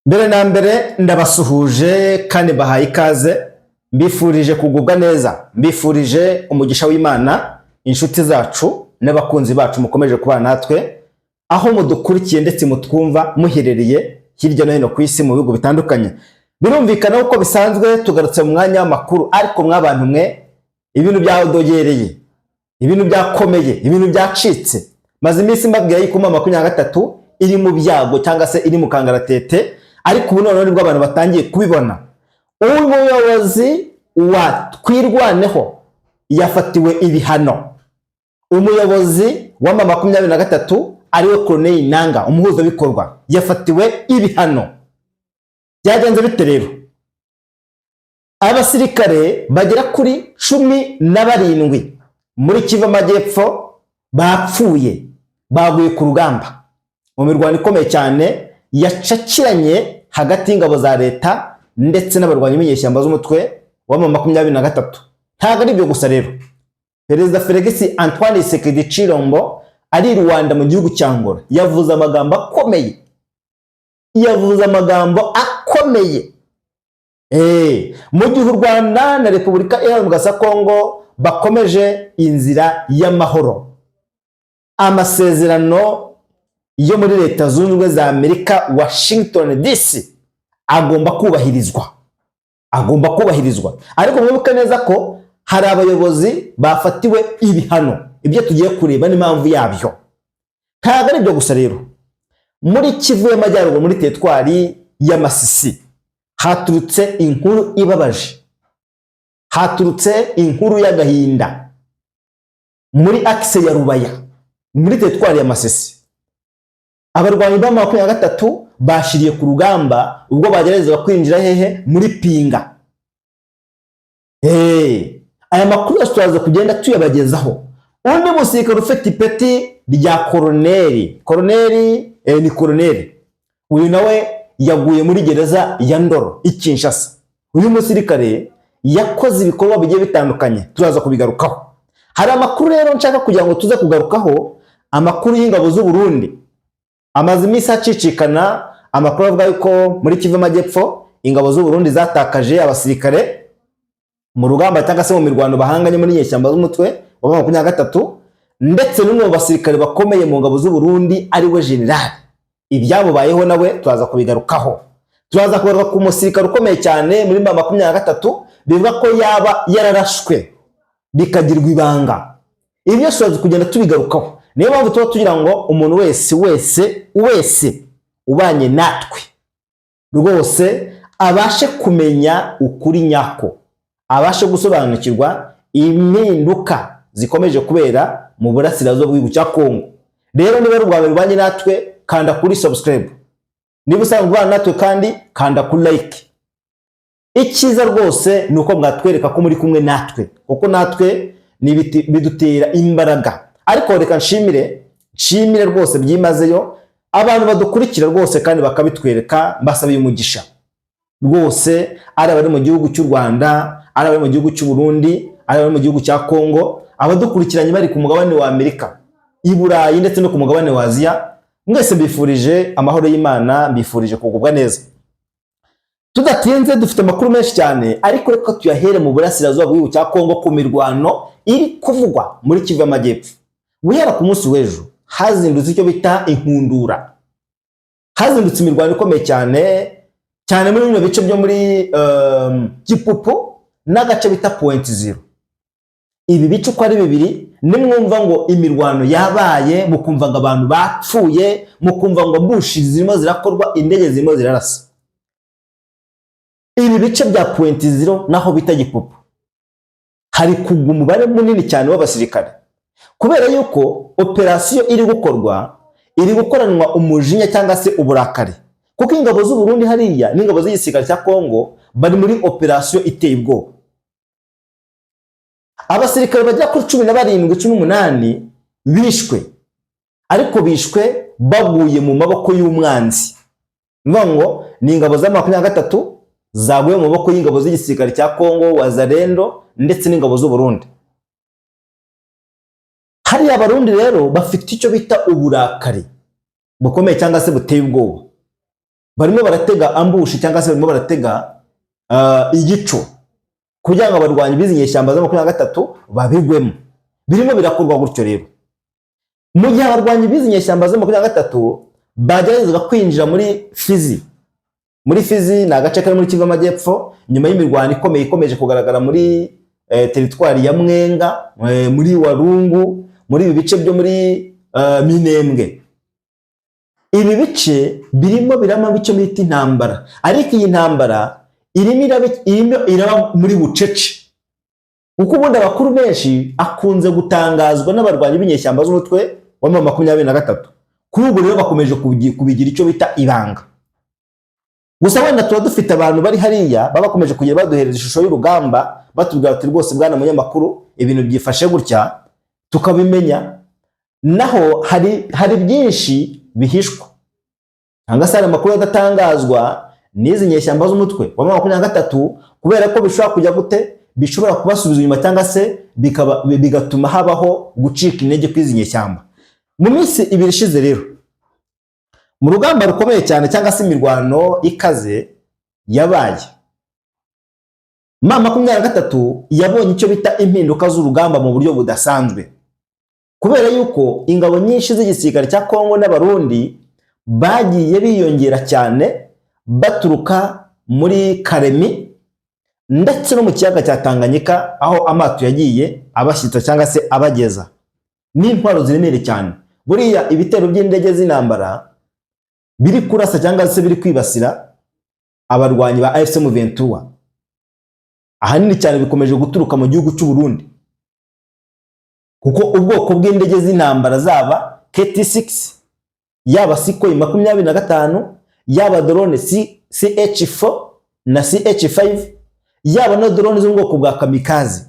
Mbere na mbere ndabasuhuje kandi bahaye ikaze, mbifurije kugubwa neza, mbifurije umugisha w'Imana, inshuti zacu n'abakunzi bacu mukomeje kubana natwe, aho mudukurikiye ndetse mutwumva muherereye hirya no hino ku isi mu bihugu bitandukanye. Birumvikana uko bisanzwe tugarutse mu mwanya w'amakuru, ariko mwabantu mwe ibintu byadogereye, ibintu byakomeye, ibintu byacitse. Maze iminsi mbabwira yuko 2023 iri mu byago cyangwa se iri mu kangaratete, ariko ubu none nibwo abantu batangiye kubibona. Umuyobozi wa Twirwaneho yafatiwe ibihano. Umuyobozi wa 2023 ariwe Corneille Nangaa, umuhuzabikorwa, yafatiwe ibihano. Byagenze bite rero? Abasirikare bagera kuri 17 muri Kivu Amajyepfo bapfuye, baguye ku rugamba mu mirwano ikomeye cyane yacakiranye hagati y'ingabo za leta ndetse n'abarwanyi b'inyeshyamba z'umutwe wa 2023. Ntabwo ari byo gusa rero, Perezida Felix Antoine Tshisekedi Tshilombo ari Rwanda mu gihugu cya Angola yavuze amagambo akomeye, mu gihe u Rwanda na Repubulika Iharanira Kongo bakomeje inzira y'amahoro. Amasezerano yo muri Leta Zunze Ubumwe za Amerika Washington DC agomba kubahirizwa, ariko mwibuke neza ko hari abayobozi bafatiwe ibihano. Ibyo tugiye kureba n'impamvu yabyo. Ntabwo ari byo gusa rero, muri Kivu y'Amajyaruguru muri teritwari ya Masisi haturutse inkuru ibabaje, haturutse inkuru y'agahinda muri akise ya Rubaya muri teritwari ya Masisi. Abarwanyi ba 2023 bashiriye ku rugamba ubwo bagerageza kwinjira hehe muri Pinga. Aya makuru turaza kugenda tuyabagezaho. Undi musirikare ufite ipeti rya koroneri, ni koroneri, uyu nawe yaguye muri gereza ya Ndoro i Kinshasa. Uyu musirikare yakoze ibikorwa bigiye bitandukanye, turaza kubigarukaho. Hari amakuru rero nshaka kugira ngo tuze kugarukaho, amakuru y'ingabo z'u Burundi. Amaze iminsi acicikana amakuru avuga yuko muri Kivu Amajyepfo ingabo z'u Burundi zatakaje abasirikare mu rugamba cyangwa se mu mirwano bahanganye muri nyeshyamba z'umutwe wa 2023, ndetse n'umwe mu basirikare bakomeye mu ngabo z'u Burundi ari we General. Ibyamubayeho nawe turaza kubigarukaho. Turaza kugaruka ku musirikare ukomeye cyane muri 2023 bivuga ko yaba yararashwe bikagirwa ibanga. Ibyo turaza kugenda tubigarukaho. Niyo mpamvu tuba tugira ngo umuntu wese ubanye natwe rwose abashe kumenya ukuri nyako, abashe gusobanukirwa impinduka zikomeje kubera mu burasirazuba bw'igihugu cya Kongo. Rero niba rubwawe rubanye natwe, kanda kuri subscribe. Niba usanzwe ubana natwe kandi kanda kuri like. Icyiza rwose ni uko mwatwereka ko muri kumwe natwe, kuko natwe bidutera imbaraga. Ariko reka nshimire rwose byimazeyo abantu badukurikira rwose kandi bakabitwereka, mbasabiye umugisha rwose. Ari abari mu gihugu cy'u Rwanda, ari abari mu gihugu cy'u Burundi, ari abari mu gihugu cya Kongo, abadukurikiranye bari ku mugabane wa Amerika, i Burayi ndetse no ku mugabane wa Aziya, mwese mbifurije amahoro y'Imana, mbifurije kugubwa neza. Tudatinze dufite amakuru menshi cyane, ariko reka tuyahere mu burasirazuba bw'igihugu cya Kongo ku mirwano iri kuvugwa muri Kivu Amajyepfo. Guhera ku munsi w'ejo hazindutse icyo bita inkundura, hazindutse imirwano ikomeye cyane muri bino bice byo muri Kipupu n'agace bita Point Zero. Ibi bice uko ari bibiri, nimwumva ngo imirwano yabaye, mukumva ngo abantu bapfuye, mukumva ngo bushi zirimo zirakorwa, indege zirimo zirarasa. Ibi bice bya Point Zero naho bita Gipupu hari kugwa umubare munini cyane w'abasirikare, kubera yuko operasiyo iri gukoranwa umujinya cyangwa se uburakari, kuko ingabo z'u Burundi hariya n'ingabo z'igisirikare cya Kongo bari muri operasiyo iteye ubwoba. Abasirikare bajya kuri 17-18 bishwe, ariko bishwe baguye mu maboko y'umwanzi. Ngo ni ingabo za 2023 zaguye mu maboko y'ingabo z'igisirikare cya Kongo, Wazalendo ndetse n'ingabo z'u Burundi. Hari abarundi rero bafite icyo bita uburakari bukomeye cyangwa se buteye ubwoba. barimo baratega ambushi cyangwa se barimo baratega igico kugira ngo abarwanyi bizi nyeshyamba za 23 babigwemo. Birimo birakorwa gutyo rero. Mu gihe abarwanyi bizi nyeshyamba za 23 bagerageza kwinjira muri Fizi. Muri Fizi ni agace kari muri Kivu y'Amajyepfo, nyuma y'imirwano ikomeye ikomeje kugaragara muri teritwari ya Mwenga, muri Walungu, muri ibi bice byo muri Minembwe. Ibi bice birimo birama bice bita intambara, ariko iyi ntambara irimo iraba muri bucece. Kuko ubundi abakuru benshi akunze gutangazwa n'abarwanyi b'inyeshyamba z'umutwe wa 23. Kuri ubu rero bakomeje kubigira icyo bita ibanga. Gusa wenda tuba dufite abantu bari hariya baba bakomeje kugera baduhereza ishusho y'urugamba, batubwira ati rwose bwana munyamakuru ibintu byifashe gutya, tukabimenya. Naho hari byinshi bihishwa. Hangasara amakuru adatangazwa n'izi nyeshyamba z'umutwe wa 23 kubera ko bishobora kujya gute, bishobora kubasubiza inyuma cyangwa se bigatuma habaho gucika intege kw'izi nyeshyamba. Mu minsi ibiri ishize rero, mu rugamba rukomeye cyane cyangwa se imirwano ikaze yabaye, M23 yabonye icyo bita impinduka z'urugamba mu buryo budasanzwe, kubera yuko ingabo nyinshi z'igisirikare cya Kongo n'Abarundi bagiye biyongera cyane baturuka muri Karemi ndetse no mu kiyaga cya Tanganyika, aho amato yagiye abashyitsa cyangwa se abageza n'intwaro ziremereye cyane. Buriya ibitero by'indege z'intambara biri kurasa cyangwa se biri kwibasira abarwanyi ba AFC M23 ahanini cyane bikomeje guturuka mu gihugu cy'u Burundi, kuko ubwoko bw'indege z'intambara zaba KT6, yaba Sukhoi 25, yaba drone CH4 na CH5, yaba na drone zo mu bwoko bwa kamikaze,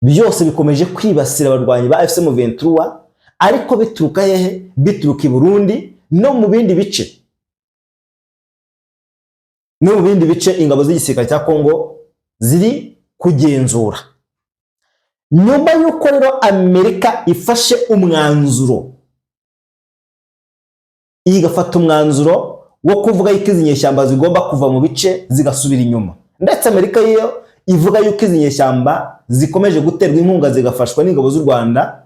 byose bikomeje kwibasira abarwanyi ba AFC M23, ariko bituruka hehe? Bituruka i Burundi no mu bindi bice. No mu bindi bice ingabo z'igisirikare cya Kongo ziri kugenzura. Nyuma y'uko rero Amerika ifashe umwanzuro, igafata umwanzuro wo kuvuga yuko izi nyeshyamba zigomba kuva mu bice zigasubira inyuma, ndetse Amerika yo ivuga yuko izi nyeshyamba zikomeje guterwa inkunga zigafashwa n'ingabo z'u Rwanda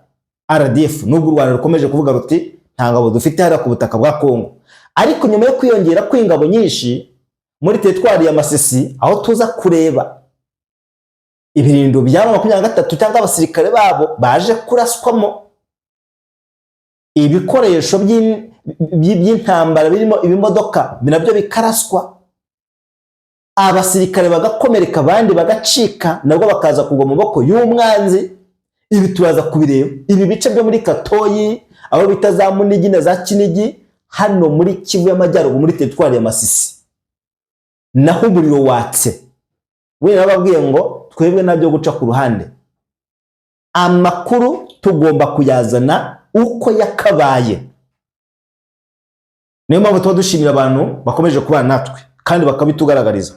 RDF, nubwo u Rwanda rukomeje kuvuga ruti nta ngabo dufite hariya ku butaka bwa Kongo. Ariko nyuma yo kwiyongera kw'ingabo nyinshi muri teritwari ya Masisi, aho tuza kureba ibirindo by'aba 23 cyangwa abasirikare babo baje kuraswamo ibikoresho by'intambara birimo ibimodoka binabyo bikaraswa, abasirikare bagakomereka abandi bagacika, nabwo bakaza kugwa mu boko y'umwanzi. Ibi turaza kubireba. Ibi bice byo muri Katoyi, aho bita za Munigi na za Kinigi, hano muri Kivu y'Amajyaruguru muri teritwari ya Masisi, naho umuriro watse. We nababwiye ngo twebwe nabyo guca ku ruhande, amakuru tugomba kuyazana uko yakabaye. Niyo mpamvu tuba dushimira abantu bakomeje kubana natwe kandi bakabitugaragariza.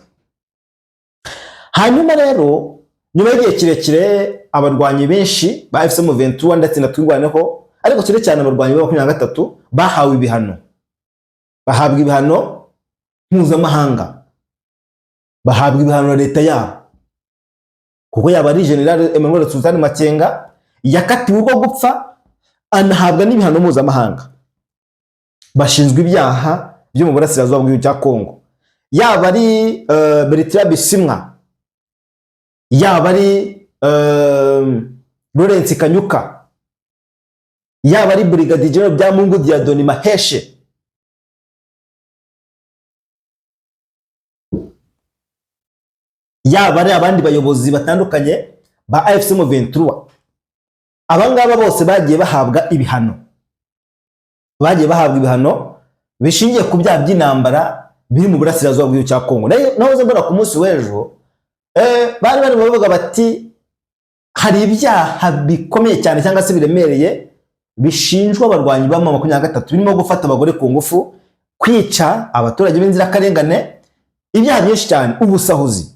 Hanyuma rero nyuma y'igihe kirekire abarwanyi benshi ba AFC M23 ndetse na twirwaneho, ariko cyane cyane abarwanyi ba 23 bahawe ibihano, bahabwa ibihano mpuzamahanga, bahabwa ibihano na leta yabo, kuko yaba ari General Emmanuel Sultan Makenga yakatiwe urwo gupfa, anahabwa n'ibihano mpuzamahanga. Bashinzwe ibyaha byo mu burasirazuba bw'igihugu cya Kongo, yaba ari Bertrand Bisimwa, yaba ari Lawrence Kanyuka, yaba ari Brigadier General Byamungu Dieudonné Maheshe, yaba ari abandi bayobozi batandukanye ba AFC M23. Abangaba bose bagiye bahabwa ibihano, bagiye bahabwa ibihano bishingiye ku byaha by'intambara biri mu burasirazuba bw'igihugu cya Kongo. Nahoze mbona ku munsi w'ejo bari bavuga bati hari ibyaha bikomeye cyane cyangwa se biremereye bishinjwa abarwanyi ba M23, birimo gufata abagore ku ngufu, kwica abaturage b'inzirakarengane, ibyaha byinshi cyane, ubusahuzi.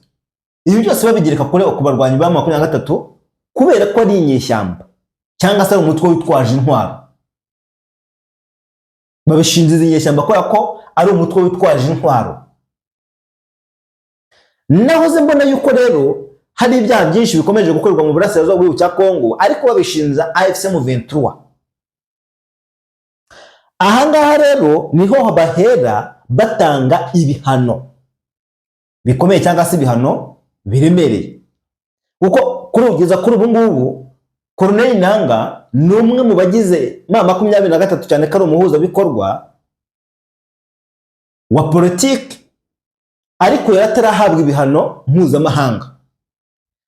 Ibi byose babigereka ku barwanyi ba M23 kubera ko ari inyeshyamba cyangwa se umutwe witwaje intwaro. babishinja izi nyeshyamba kubera ko ari umutwe witwaje intwaro. Nahoze mbona yuko rero hari ibyaha byinshi bikomeje gukorerwa mu burasirazuba bw'igihugu cya Kongo, ariko babishinja AFC M23. Ahangaha rero niho bahera batanga ibihano bikomeye cyangwa se ibihano biremereye, kuko kuri ubu ngubu Corneille Nangaa ni umwe mu bagize M23 cyane ko ari umuhuzabikorwa wa politiki, ariko yaratarahabwa ibihano mpuzamahanga.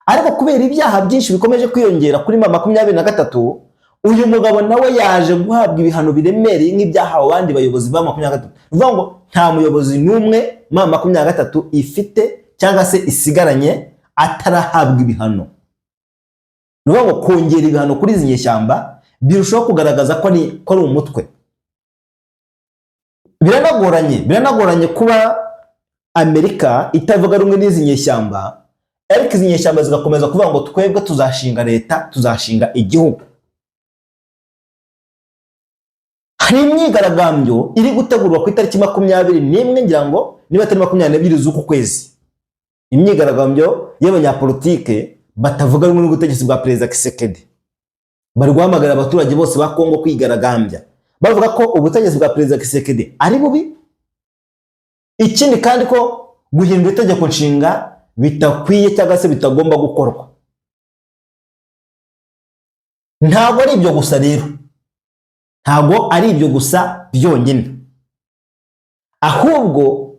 Ariko kubera ibyaha byinshi bikomeje kwiyongera kuri M23, uyu mugabo nawe yaje guhabwa ibihano biremereye nk'ibyahawe abandi bayobozi ba M23. Bivuga ngo nta muyobozi n'umwe M23 ifite cyangwa se isigaranye atarahabwa ibihano. Bivuga ngo kongera ibihano kuri izi nyeshyamba birushaho kugaragaza ko ari umutwe. Biranagoranye kuba Amerika itavuga rumwe n'izi nyeshyamba, ariko izi nyeshyamba zigakomeza kuvuga ngo twebwe tuzashinga leta, tuzashinga igihugu. Hari imyigaragambyo iri gutegurwa ku itariki 21, ngira ngo niba atari 22 z'uku kwezi. Imyigaragambyo y'abanyapolitike batavuga rumwe n'ubutegetsi bwa Perezida Tshisekedi. Bari guhamagara abaturage bose ba Kongo kwigaragambya, bavuga ko ubutegetsi bwa Perezida Tshisekedi ari bubi. Ikindi kandi ko guhindura itegeko nshinga bitakwiye cyangwa se bitagomba gukorwa. Ntabwo ari ibyo gusa rero, ntabwo ari ibyo gusa byonyine, ahubwo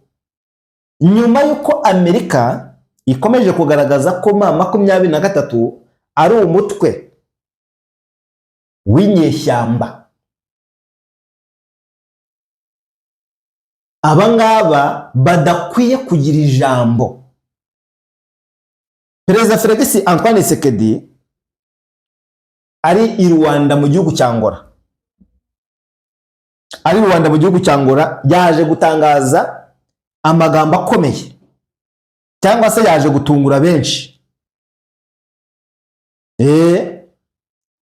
nyuma y'uko Amerika ikomeje kugaragaza ko M23 ari umutwe w'inyeshyamba, abangaba badakwiye kugira ijambo. Perezida Felix Antoine Tshisekedi ari i Rwanda mu gihugu cya Angola, yaje gutangaza amagambo akomeye, cyangwa se yaje gutungura benshi.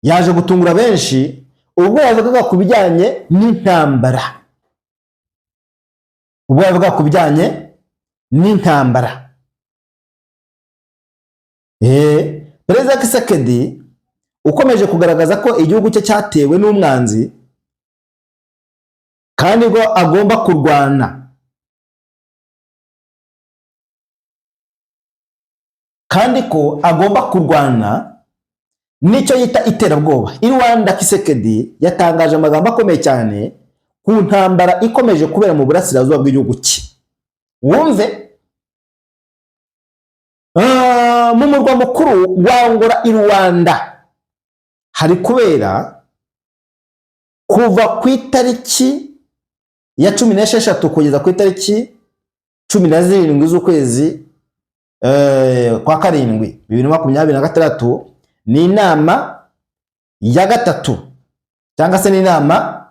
Yaje gutungura benshi ubwo yavugaga ku bijyanye n'intambara. Perezida Tshisekedi ukomeje kugaragaza ko igihugu cye cyatewe n'umwanzi kandi ngo agomba kurwana, nicyo yita iterabwoba. I Rwanda Tshisekedi yatangaje amagambo akomeye cyane ku ntambara ikomeje kubera mu burasirazuba bw'igihugu cye. Wumve, mu murwa mukuru wa Angola i Rwanda hari kubera kuva ku itariki ya 16 kugeza ku itariki 17 z'ukwezi kwa karindwi 2026, ni inama ya gatatu cyangwa se ni inama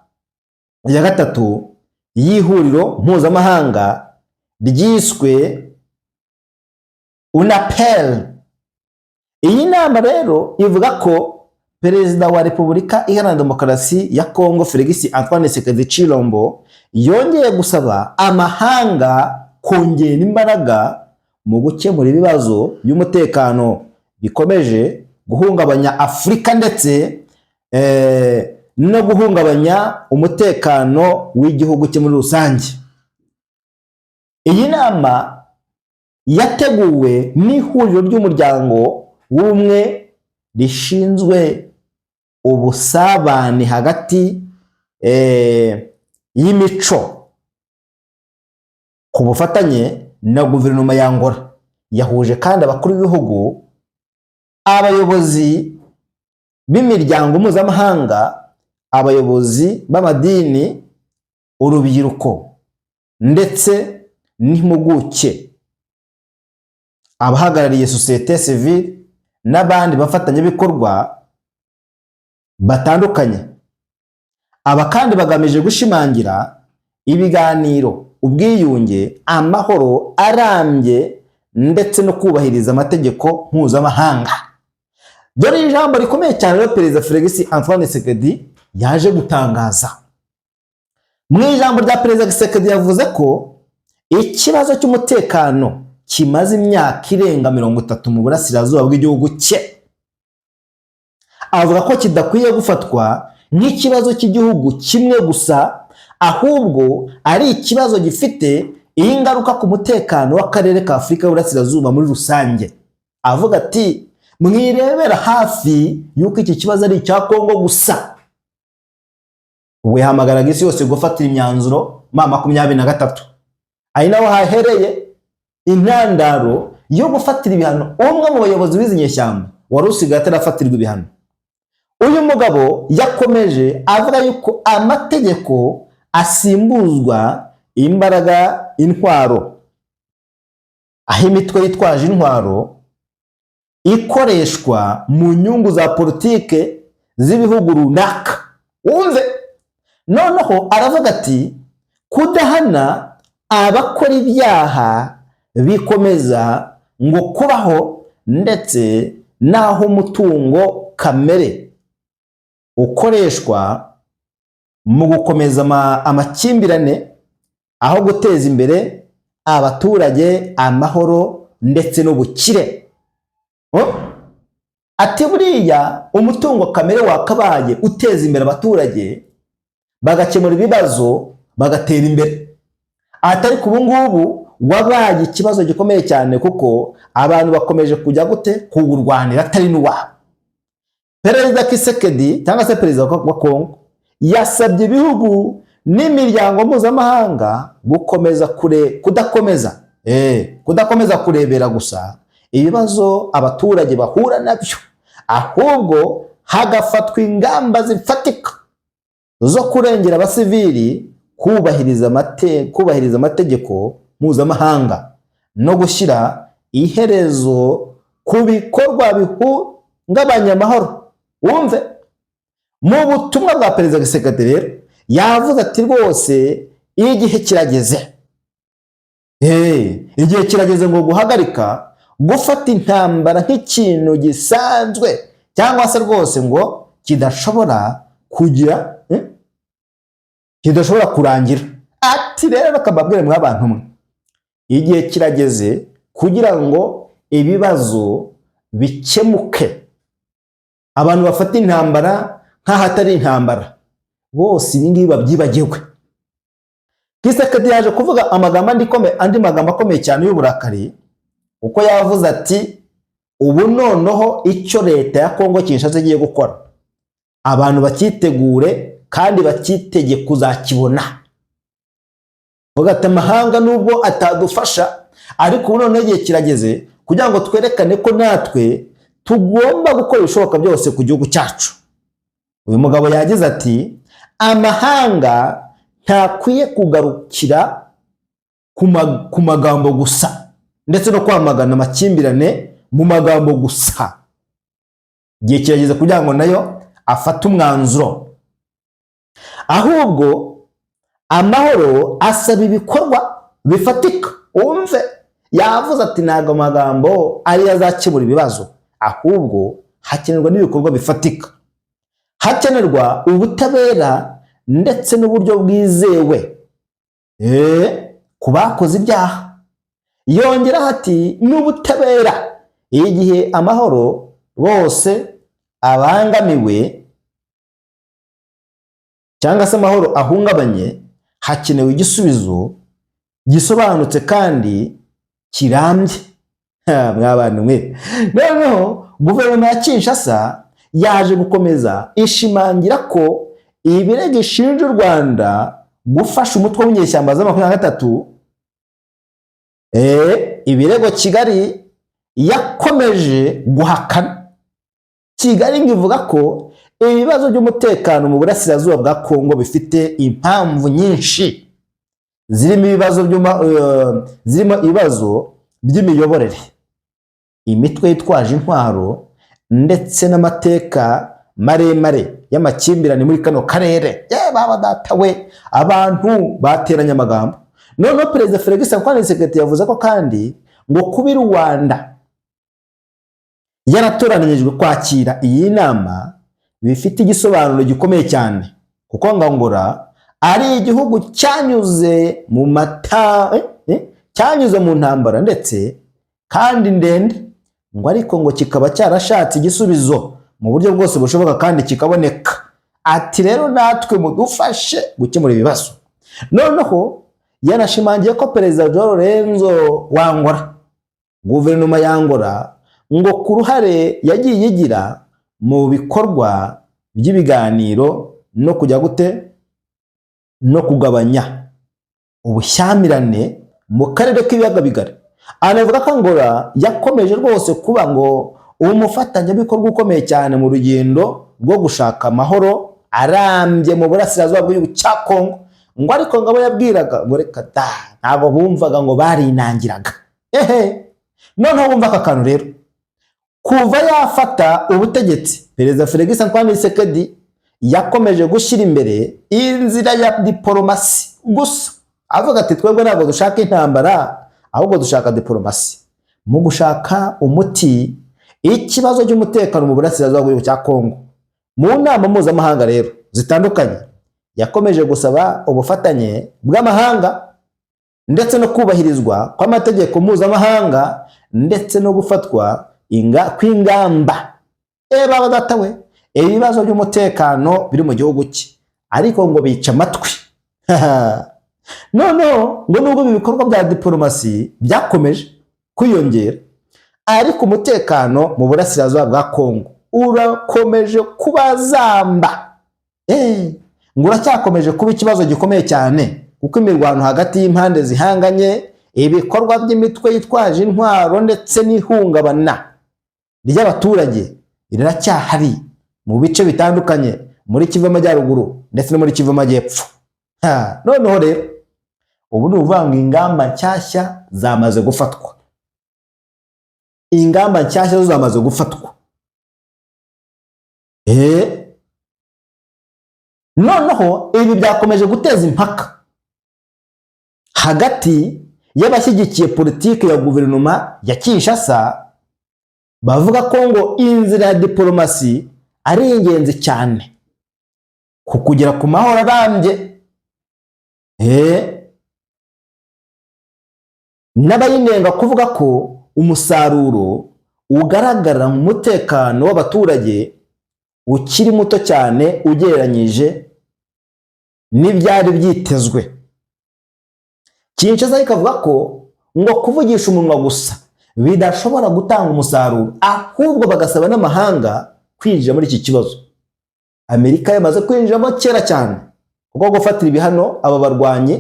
ya gatatu y'ihuriro mpuzamahanga ryiswe UNAPEL. Iyi nama rero ivuga ko Perezida wa Repubulika Iharanira Demokarasi ya Kongo Felix Antoine Tshisekedi Tshilombo yongeye gusaba amahanga kongera imbaraga mu gukemura ibibazo by'umutekano bikomeje guhungabanya Afurika ndetse no guhungabanya umutekano w'igihugu cye muri rusange. Iyi nama yateguwe n'ihuriro ry'umuryango w'ubumwe rishinzwe ubusabane hagati y'imico ku bufatanye na guverinoma ya Angola. Yahuje kandi abakuru b'ibihugu, abayobozi b'imiryango mpuzamahanga, abayobozi b'amadini, urubyiruko ndetse n'impuguke, abahagarariye sosiyete sivile n'abandi bafatanyabikorwa batandukanye. Aba kandi bagamije gushimangira ibiganiro, ubwiyunge, amahoro arambye ndetse no kubahiriza amategeko mpuzamahanga. Dore ijambo rikomeye cyane rero Perezida Felix Antoine Tshisekedi yaje gutangaza. mu ijambo rya Perezida Tshisekedi yavuze ko ikibazo cy'umutekano kimaze imyaka irenga 30 mu burasirazuba bw'igihugu cye. Avuga ko kidakwiye gufatwa nk'ikibazo cy'igihugu kimwe gusa, ahubwo ari ikibazo gifite ingaruka ku mutekano w'akarere ka Afurika y'Uburasirazuba muri rusange. Avuga ati mwirebera hafi yuko iki kibazo ari icya Kongo gusa. Uwe hamagaraga isi yose gufatira imyanzuro M23. Ari naho hahereye intandaro yo gufatira ibihano umwe mu bayobozi b'izi nyeshyamba wari usigaye atarafatirwa ibihano. Uyu mugabo yakomeje avuga yuko amategeko asimbuzwa imbaraga intwaro, aho imitwe yitwaje intwaro ikoreshwa mu nyungu za politike z'ibihugu runaka. Wumve noneho aravuga ati kudahana abakora ibyaha bikomeza ngo kubaho, ndetse naho umutungo kamere ukoreshwa mu gukomeza amakimbirane aho guteza imbere abaturage, amahoro ndetse n'ubukire. Ati buriya umutungo kamere wakabaye uteza imbere abaturage bagakemura ibibazo bagatera imbere. Atari ku ngubu wabaye ikibazo gikomeye cyane kuko abantu bakomeje kujya gute kuwurwanira atari n'uwabo. Perezida Tshisekedi cyangwa se perezida wa Kongo yasabye ibihugu n'imiryango mpuzamahanga gukomeza kudakomeza kurebera gusa ibibazo abaturage bahura nabyo, ahubwo hagafatwa ingamba zifatika zo kurengera abasivili, kubahiriza amategeko mpuzamahanga no gushyira iherezo ku bikorwa bihungabanya amahoro. Wumve mu butumwa bwa Perezida Tshisekedi rero yavuze ati rwose igihe kirageze, igihe kirageze ngo guhagarika gufata intambara nk'ikintu gisanzwe cyangwa se rwose ngo kidashobora kurangira. Ati rero bakababwira mwa bantu mwe, igihe kirageze kugira ngo ibibazo bikemuke. Abantu bafata intambara nk'ahatari intambara bose ibi ngibi babyibagiwe. Tshisekedi yaje kuvuga andi magambo akomeye cyane y'uburakari, uko yavuze ati ubu noneho icyo leta ya Kongo Kinshasa igiye gukora abantu bakitegure kandi bakitege kuzakibona. Vuga ati amahanga nubwo atadufasha, ariko ubu noneho igihe kirageze kugira ngo twerekane ko natwe tugomba gukora ibishoboka byose ku gihugu cyacu. Uyu mugabo yagize ati amahanga ntakwiye kugarukira ku magambo gusa ndetse no kwamagana amakimbirane mu magambo gusa. Igihe kirageze kugira ngo nayo afate umwanzuro, ahubwo amahoro asaba ibikorwa bifatika. Umve yavuze ati ntago amagambo ari azakemura ibibazo, ahubwo hakenerwa n'ibikorwa bifatika. Hakenerwa ubutabera ndetse n'uburyo bwizewe ku bakoze ibyaha. Yongeraho ati n'ubutabera igihe amahoro bose abangamiwe cyangwa se amahoro ahungabanye, hakenewe igisubizo gisobanutse kandi kirambye. Mwabana mwe, noneho guverinoma ya Kinshasa yaje gukomeza ishimangira ko ibirego ishinja u Rwanda gufasha umutwe w'inyeshyamba za 23, ibirego Kigali yakomeje guhakana. Kigali ngivuga ko ibibazo by'umutekano mu burasirazuba bwa Kongo bifite impamvu nyinshi, zirimo ibibazo by'imiyoborere, imitwe yitwaje intwaro ndetse n'amateka maremare y'amakimbirane muri kano karere. Baba data we, abantu bateranye amagambo. Noneho Perezida Felix Antoine Tshisekedi yavuze ko kandi ngo kuba Rwanda yaratoranijwe kwakira iyi nama bifite igisobanuro gikomeye cyane, kuko ngangora ari igihugu cyanyuze mu cyanyuze mu ntambara ndetse kandi ndende, ngo ariko ngo kikaba cyarashatse igisubizo mu buryo bwose bushoboka kandi kikaboneka. Ati rero natwe mudufashe gukemura ibibazo. Noneho yanashimangiye ko Perezida Joao Lorenzo wa Angola, guverinoma ya Angola, ngo ku ruhare yagiye igira mu bikorwa by'ibiganiro no kujya gute no kugabanya ubushyamirane mu karere k'ibiyaga bigari. Anavuga ko Angola yakomeje rwose kuba ngo umufatanyabikorwa ukomeye cyane mu rugendo rwo gushaka amahoro arambye mu burasirazuba bw'igihugu cya Kongo. Ngo ariko ngabo yabwiraga ngo reka da, ntabwo bumvaga ngo barinangiraga. Noneho bumva aka kantu rero, kuva yafata ubutegetsi, Perezida Félix Antoine Tshisekedi yakomeje gushyira imbere inzira ya diplomasi gusa. Avuga ati twebwe ntabwo dushaka intambara, ahubwo dushaka diplomasi mu gushaka umuti ikibazo cy'umutekano mu burasirazuba bw'igihugu cya Kongo. Mu nama mpuzamahanga rero zitandukanye yakomeje gusaba ubufatanye bw'amahanga ndetse no kubahirizwa kw'amategeko mpuzamahanga ndetse no gufatwa kw'ingamba baba datawe ibibazo by'umutekano biri mu gihugu cye. Ariko ngo bica amatwi. Noneho ngo nubwo ibikorwa bya diplomasi byakomeje kwiyongera, ariko umutekano mu burasirazuba bwa Kongo urakomeje kubazamba. Ngo uracyakomeje kuba ikibazo gikomeye cyane, kuko imirwano hagati y'impande zihanganye, ibikorwa by'imitwe yitwaje intwaro ndetse n'ihungabana ry'abaturage riracyahari mu bice bitandukanye muri Kivu Amajyaruguru ndetse no muri Kivu Amajyepfo. Noneho rero ubu ni ukuvuga ngo ingamba nshyashya zamaze gufatwa. Ingamba nshyashya zamaze gufatwa. Noneho ibi byakomeje guteza impaka hagati y'abashyigikiye politiki ya guverinoma ya Kinshasa, bavuga ko ngo inzira ya diplomasi ari ingenzi cyane ku kugera ku mahoro arambye, n'abayinenga kuvuga ko umusaruro ugaragara mu mutekano w'abaturage ukiri muto cyane ugereranyije n'ibyari byitezwe. Kinshasa ikavuga ko ngo kuvugisha umunwa gusa bidashobora gutanga umusaruro, ahubwo bagasaba n'amahanga kwinjira muri iki kibazo. Amerika yamaze kwinjiramo kera cyane, kuko gufatira ibihano aba barwanye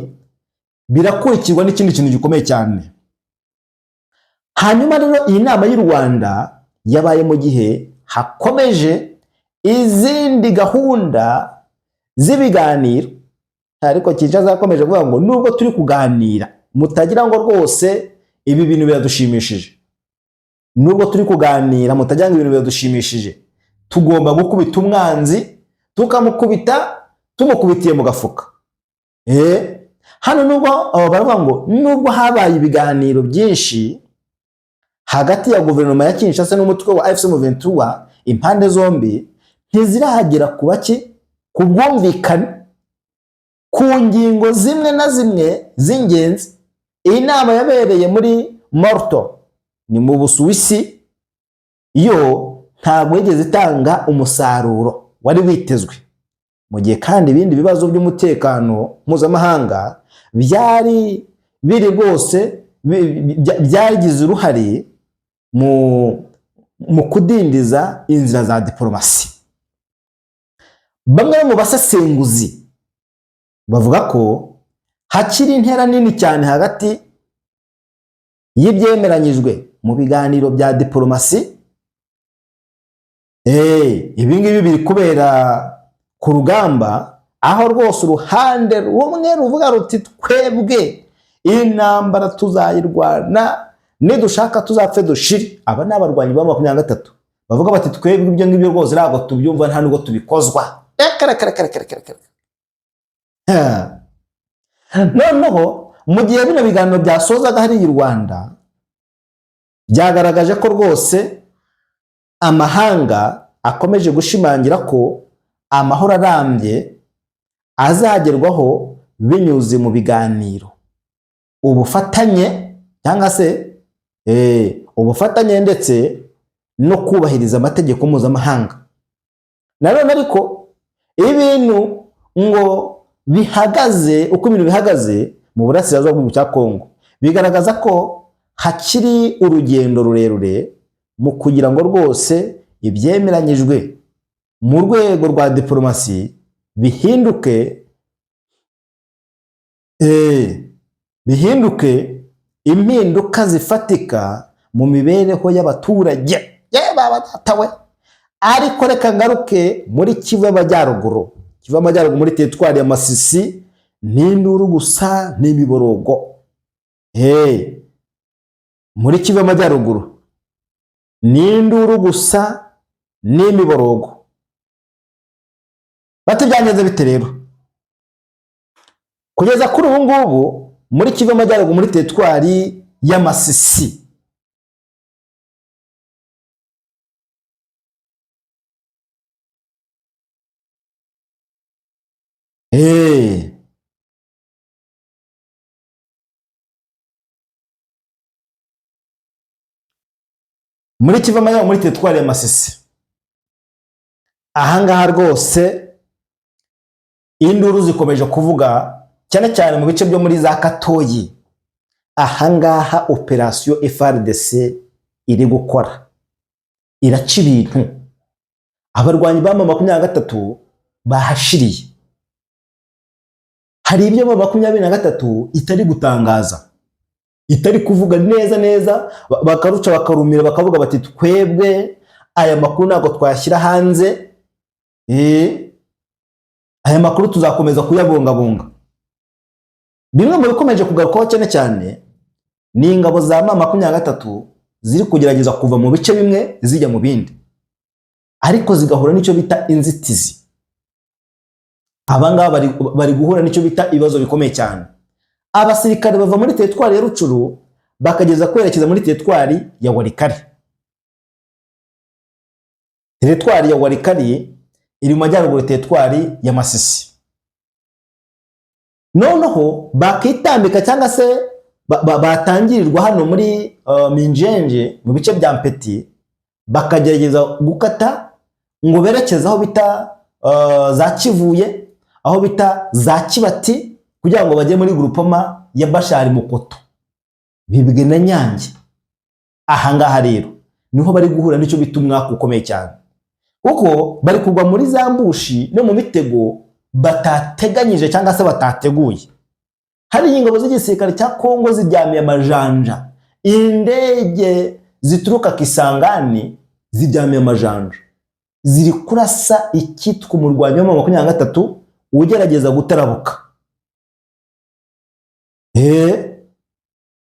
birakurikirwa n'ikindi kintu gikomeye cyane. Hanyuma rero iyi nama y'u Rwanda yabaye mu gihe hakomeje izindi gahunda z'ibiganiro, ariko Kinshasa yakomeje kuvuga ngo nubwo turi kuganira mutagira ngo rwose ibi bintu biradushimishije, nubwo turi kuganira mutagira ngo ibintu biradushimishije, tugomba gukubita umwanzi tukamukubita tumukubitiye mu gafuka. Hano nubwo abo baravuga ngo nubwo habaye ibiganiro byinshi hagati ya guverinoma ya Kinshasa n'umutwe wa AFC/M23, impande zombi ntizirahagera ku bwumvikane ku ngingo zimwe na zimwe z'ingenzi. Iyi nama yabereye muri Morto, ni mu Busuwisi, yo ntabwo yigeze itanga umusaruro wari witezwe, mu gihe kandi ibindi bibazo by'umutekano mpuzamahanga byari biri rwose byagize uruhare mu kudindiza inzira za diplomasi. Bamwe mu basesenguzi bavuga ko hakiri intera nini cyane hagati y'ibyemeranyijwe mu biganiro bya diplomasi. Ibi ngibi biri kubera ku rugamba, aho rwose uruhande rumwe ruvuga ruti twebwe intambara tuzayirwana, nidushaka tuzapfe dushire. Aba ni abarwanyi ba 23 bavuga bati twebwe ibyo ngibyo rwose ntabwo tubyumva, nta nubwo tubikozwa. Noneho mu gihe bino biganiro byasozaga hari i Rwanda, byagaragaje ko rwose amahanga akomeje gushimangira ko amahoro arambye azagerwaho binyuze mu biganiro, ubufatanye cyangwa se ubufatanye ndetse no kubahiriza amategeko mpuzamahanga. Nanone ariko ibintu ngo bihagaze, uko ibintu bihagaze mu burasirazuba bw'igihugu cya Kongo, bigaragaza ko hakiri urugendo rurerure mu kugira ngo rwose ibyemeranyijwe mu rwego rwa diplomasi bihinduke impinduka zifatika mu mibereho y'abaturage. Babatawe. Ariko reka ngaruke muri Kivu y'Amajyaruguru. Kivu y'Amajyaruguru muri teritwari ya Masisi, n'induru gusa n'imiborogo. Muri Kivu y'Amajyaruguru n'induru gusa n'imiborogo. Batujyaneze bite rero? Kugeza kuri ubu ngubu muri Kivu y'Amajyaruguru muri teritwari ya Masisi, muri Kivu y'Amajyaruguru muri teritwari ya Masisi, ahangaha rwose induru zikomeje kuvuga cyane cyane mu bice byo muri za Katoyi. Ahangaha operasiyo FARDC iri gukora iraca ibintu. Abarwanyi ba M23 bahashiriye. Hari ibyo M23 itari gutangaza, itari kuvuga neza, bakaruca bakarumira bakavuga bati twebwe aya makuru ntabwo twashyira hanze, aya makuru tuzakomeza kuyabungabunga. Bimwe mu bikomeje kugarukaho cyane cyane ni ingabo za M23 ziri kugerageza kuva mu bice bimwe zijya mu bindi, ariko zigahura n'icyo bita inzitizi. Abangaba bari guhura n'icyo bita ibibazo bikomeye cyane. Abasirikare bava muri teritwari ya Rucuru bakageza kwerekeza muri teritwari ya Walikale. Teritwari ya Walikale iri mu majyaruguru teritwari ya Masisi. Noneho bakitambika cyangwa se batangirirwa hano muri Minjenje mu bice bya Mpeti, bakagerageza gukata ngo berekeze aho bita za Kivuye, aho bita za Kibati, kugira ngo bajye muri groupement ya Bashari Mukoto, Bibwe na Nyange. Ahangaha rero niho bari guhura n'icyo bita umwaka ukomeye cyane, kuko bari kugwa muri za mbushi no mu mitego batateganyije cyangwa se batateguye. Hari ingabo z'igisirikare cya Kongo ziryamiye amajanja, indege zituruka Kisangani ziryamiye amajanja, ziri kurasa ikitwa umurwanyi wa M23 ugerageza gutarabuka.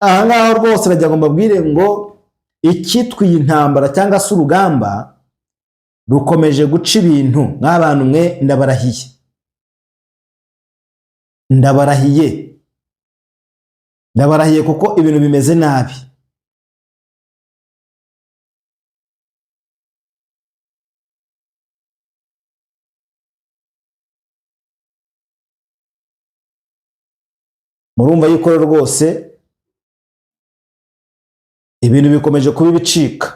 Ahangaha rwose rajya ngo mbabwire ngo ikitwa iyi ntambara cyangwa se urugamba rukomeje guca ibintu. Nk'abantu mwe ndabarahiye kuko ibintu bimeze nabi. Murumva yuko rwose ibintu bikomeje kuba ibicika.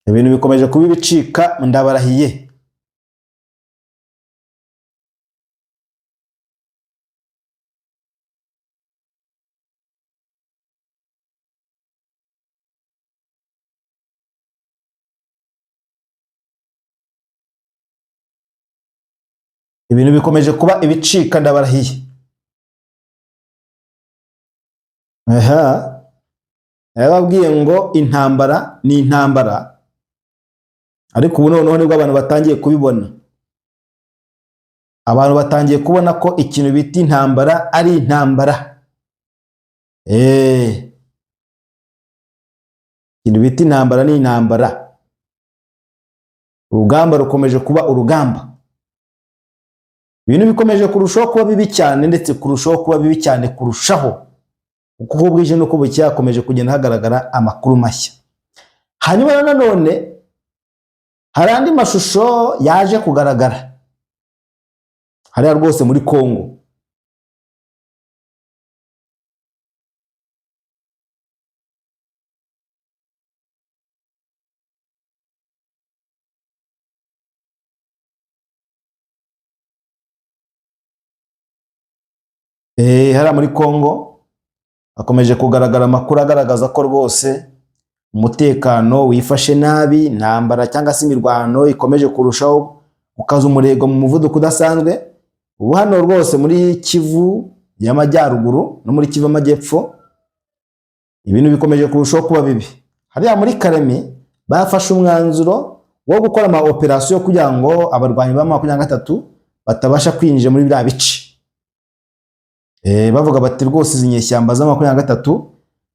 Ibintu bikomeje kuba ibicika, ndabarahiye. Ibintu bikomeje kuba ibicika, ndabarahiye. Yababwiye ngo intambara ni intambara, ariko ubu noneho nibwo abantu batangiye kubibona. Abantu batangiye kubona ko ikintu bita intambara ari intambara. Ikintu bita intambara ni intambara. Urugamba rukomeje kuba urugamba. Ibintu bikomeje kurushaho kuba bibi cyane, ndetse kurushaho kuba bibi cyane kurushaho, uko bwije nuko bucya hakomeje kugenda hagaragara amakuru mashya. Hanyuma nanone hari andi mashusho yaje kugaragara hariya rwose muri Kongo. Hariya muri Kongo hakomeje kugaragara amakuru agaragaza ko rwose umutekano wifashe nabi, intambara cyangwa se imirwano ikomeje kurushaho gukaza umurego mu muvuduko udasanzwe. Ubu hano rwose muri Kivu y'Amajyaruguru no muri Kivu y'Amajyepfo ibintu bikomeje kurushaho kuba bibi. Hariya muri Karemi bafashe umwanzuro wo gukora ama operation kugira ngo abarwanyi ba 23 batabasha kwinjira muri bya bice. Bavuga bati rwose izi nyeshyamba za 23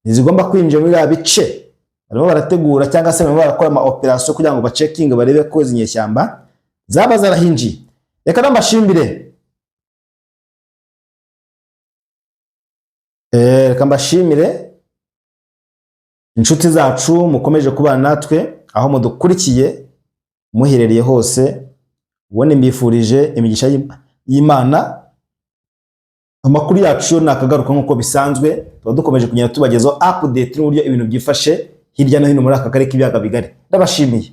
ntizigomba kwinjira muri bya bice. Barimo barategura cyangwa se barimo barakora ama operation kugira ngo bachecking barebe ko izi nyeshyamba zaba zarahinjiye. Reka nambashimire. Reka mbashimire inshuti zacu mukomeje kubana natwe aho mudukurikiye muherereye hose. Ubone mbifurije imigisha y'Imana. Amakuru yacu nakagaruka nkuko bisanzwe, tuba dukomeje kugenda tubagezaho update n'uburyo ibintu byifashe hirya no hino muri aka karere k'ibiyaga bigari. Ndabashimiye.